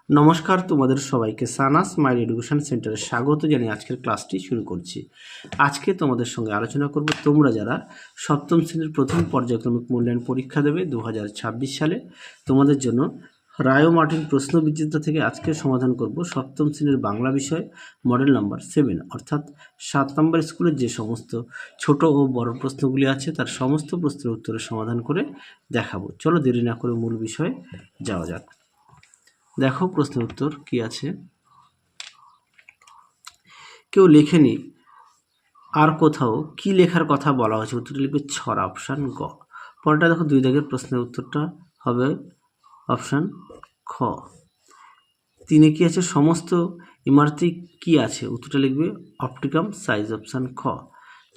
নমস্কার, তোমাদের সবাইকে সানাস স্মাইল এডুকেশন সেন্টারে স্বাগত জানিয়ে আজকের ক্লাসটি শুরু করছি। আজকে তোমাদের সঙ্গে আলোচনা করব তোমরা যারা সপ্তম শ্রেণীর প্রথম পর্যায়ক্রমিক মূল্যায়ন পরীক্ষা দেবে 2026 সালে, তোমাদের জন্য রায় মার্টিন প্রশ্নবিচিত্রা থেকে আজকে সমাধান করব সপ্তম শ্রেণীর বাংলা বিষয় মডেল নাম্বার 7, অর্থাৎ 7 নম্বর স্কুলের যে সমস্ত ছোট ও বড় প্রশ্নগুলি আছে তার সমস্ত প্রশ্নের উত্তরের সমাধান করে দেখাবো। চলো দেরি না করে মূল বিষয়ে যাওয়া যাক। দেখো প্রশ্নের উত্তর কি আছে। কেউ লেখেনি আর কোথাও কি লেখার কথা বলা হয়েছে, উত্তরটা লিখবে ছড়া, অপশান গ। পরেরটা দেখো 2 দাগের প্রশ্নের উত্তরটা হবে অপশান খ। 3 কি আছে, সমস্ত ইমারতি কি আছে, উত্তরটা লিখবে অপটিকাম সাইজ, অপশান খ।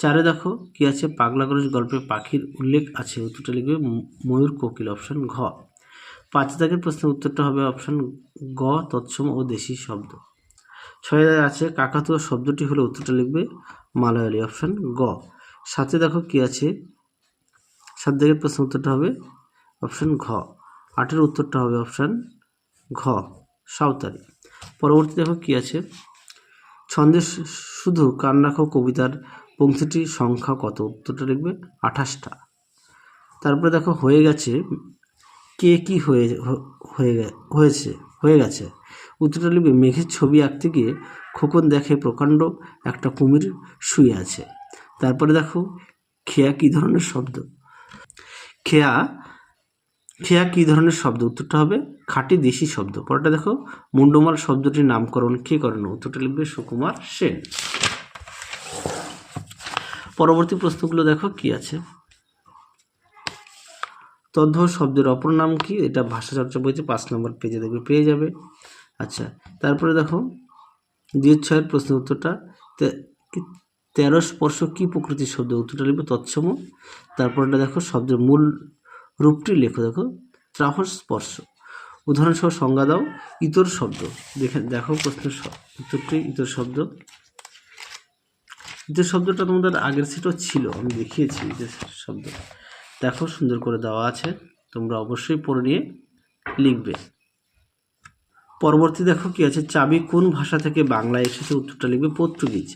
4 দেখো কি আছে, পাগলা গণেশ গল্পে পাখির উল্লেখ আছে, উত্তরটা লিখবে ময়ূর কোকিল, অপশান ঘ। 5 দাগের প্রশ্নের উত্তরটা হবে অপশান গ, তৎসম ও দেশি শব্দ। 6 আছে কাকাতুয়া শব্দটি হলো, উত্তরটা লিখবে মালয়ালি, অপশান গ। 7 দেখো কি আছে, 7 দাগের প্রশ্নের উত্তরটা হবে অপশান ঘ। 8 উত্তরটা হবে অপশান ঘ, সাঁওতালি। পরবর্তী দেখো কি আছে, ছন্দে শুধু কান রাখো কবিতার পংক্তিটির সংখ্যা কত, উত্তরটা লিখবে 28টা। তারপরে দেখো হয়ে গেছে, কে কি হয়ে গেছে, উত্তরটা লিখবে মেঘের ছবি আঁকতে গিয়ে খোকন দেখে প্রকাণ্ড একটা কুমির শুয়ে আছে। তারপরে দেখো খেয়া কি ধরনের শব্দ, খেয়া কি ধরনের শব্দ, উত্তরটা হবে খাঁটি দেশি শব্দ। পরেরটা দেখো মুন্ডমাল শব্দটির নামকরণ কে করেন, উত্তরটা লিখবে সুকুমার সেন। পরবর্তী প্রশ্নগুলো দেখো কি আছে, তদ্ভব শব্দের অপর নাম কি, এটা ভাষা চর্চা বইতে 5 নম্বর পেজে দেখবে পেয়ে যাবে। আচ্ছা, তারপরে দেখো 2-6 প্রশ্নের উত্তরটা, 13 স্পর্শ কি প্রকৃতির শব্দ, উত্তরটা লিখবে তৎসম। তারপরটা দেখো শব্দের মূল রূপটি লেখো, দেখো ত্রাহ স্পর্শ। উদাহরণসহ সংজ্ঞা দাও ইতর শব্দ। দেখো প্রশ্নের উত্তরটি ইতর শব্দ। ইতর শব্দটা তোমাদের আগের সেটও ছিল, আমি দেখিয়েছি ইতর শব্দ। দেখো সুন্দর করে দেওয়া আছে, তোমরা অবশ্যই পড়ে নিয়ে লিখবে। পরবর্তী দেখো কি আছে, চাবি কোন ভাষা থেকে বাংলায় এসেছে, উত্তরটা লিখবে পর্তুগিজ।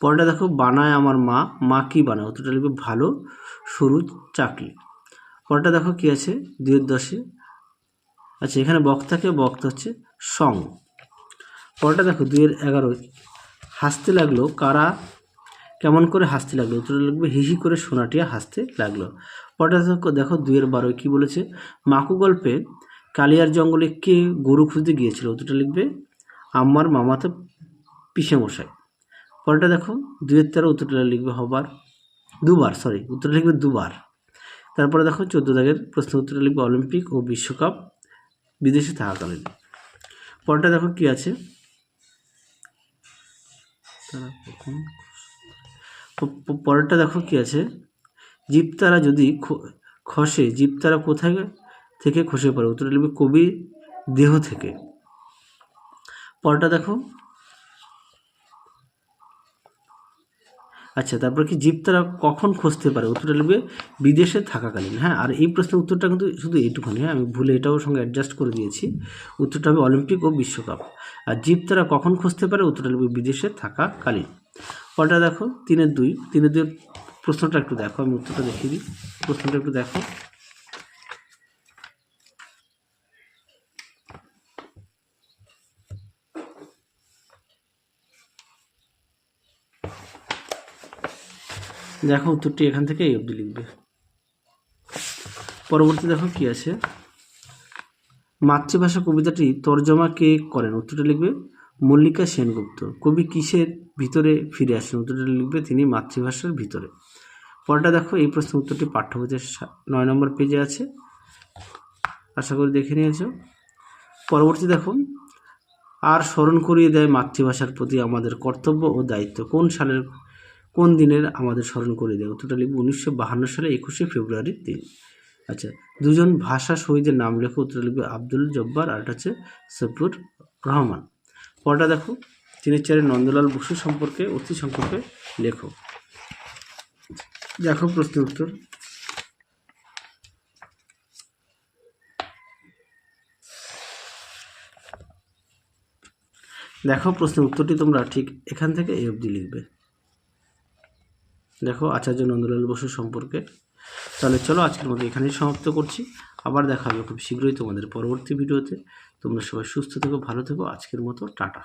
পরেরটা দেখো বানায় আমার মা, মা কি বানায়, উত্তরটা লিখবে ভালো সরু চাকলি। পরেরটা দেখো কি আছে 2-10, আচ্ছা এখানে বক্তাকে, বক্তা হচ্ছে সং। পরেরটা দেখো 2-11, হাসতে লাগলো কারা, কেমন করে হাসতে লাগলো, উত্তরটা লিখবে হিহি করে সোনাটিয়া হাসতে লাগলো। পরেরটা দেখো 2-12 কি বলেছে, মাকু গল্পে কালিয়ার জঙ্গলে কে গরু খুঁজতে গিয়েছিল, উত্তরটা লিখবে আমার মামাতো পিসেমশাই। পরেরটা দেখো 2-13, উত্তরটা লিখবে উত্তরটা লিখবে দুবার। তারপরে দেখো 14 দাগের প্রশ্ন উত্তরটা লিখবে অলিম্পিক ও বিশ্বকাপ বিদেশে থাকাকালীন। পরেরটা দেখো কি আছে, পরেরটা দেখো কি আছে, জীবতারা যদি খসে, জীবতারা কোথায় থেকে খসে পড়ে, উত্তরটা লিখবে কবির দেহ থেকে। পরেরটা দেখো, আচ্ছা তারপর কি জীবতারা কখন খসতে পারে, উত্তরটা লিখবে বিদেশে থাকাকালীন। হ্যাঁ, আর এই প্রশ্নের উত্তরটা কিন্তু শুধু এইটুখানি, হ্যাঁ আমি ভুলে এটাও সঙ্গে অ্যাডজাস্ট করে দিয়েছি। উত্তরটা হবে অলিম্পিক ও বিশ্বকাপ। আর জীবতারা কখন খসতে পারে, উত্তরটা লিখবে বিদেশে থাকাকালীন। পরেরটা দেখো 3-2, 3-2 প্রশ্নটা একটু দেখো, আমি উত্তরটা দেখিয়ে দিই, প্রশ্নটা একটু দেখো। দেখো উত্তরটি এখান থেকে এই অবধি লিখবে। পরবর্তী দেখো কি আছে, মাতৃভাষা কবিতাটি তর্জমা কে করেন, উত্তরটা লিখবে মল্লিকা সেনগুপ্ত। কবি কিসের ভিতরে ফিরে আসেন, উত্তরটা লিখবে তিনি মাতৃভাষার ভিতরে। পরেরটা দেখো, এই প্রশ্নের উত্তরটি পাঠ্যবইতে 9 নম্বর পেজে আছে, আশা করি দেখে নিয়েছো। পরবর্তী দেখো, আর স্মরণ করিয়ে দেয় মাতৃভাষার প্রতি আমাদের কর্তব্য ও দায়িত্ব, কোন দিনের আমাদের স্মরণ করিয়ে দেয়, উত্তরটা লিখবে 1952 সালে 21শে ফেব্রুয়ারির দিন। আচ্ছা, 2জন ভাষা শহীদের নাম লেখো, উত্তরটা লিখবে আব্দুল জব্বার আর এটা হচ্ছে সফিউর রহমান। পরটা দেখো 3-4 নন্দলাল বসু সম্পর্কে, অতি সম্পর্কে লেখো। দেখো প্রশ্নের উত্তর, দেখো প্রশ্নের উত্তরটি তোমরা ঠিক এখান থেকে এই অবধি লিখবে। দেখো আচার্য নন্দলাল বসু সম্পর্কে। তাহলে চলো আজকের মতো এখানেই সমাপ্ত করছি। আবার দেখা হবে খুব শীঘ্রই তোমাদের পরবর্তী ভিডিওতে। তোমরা সবাই সুস্থ থেকো, ভালো থেকো। আজকের মতো টাটা।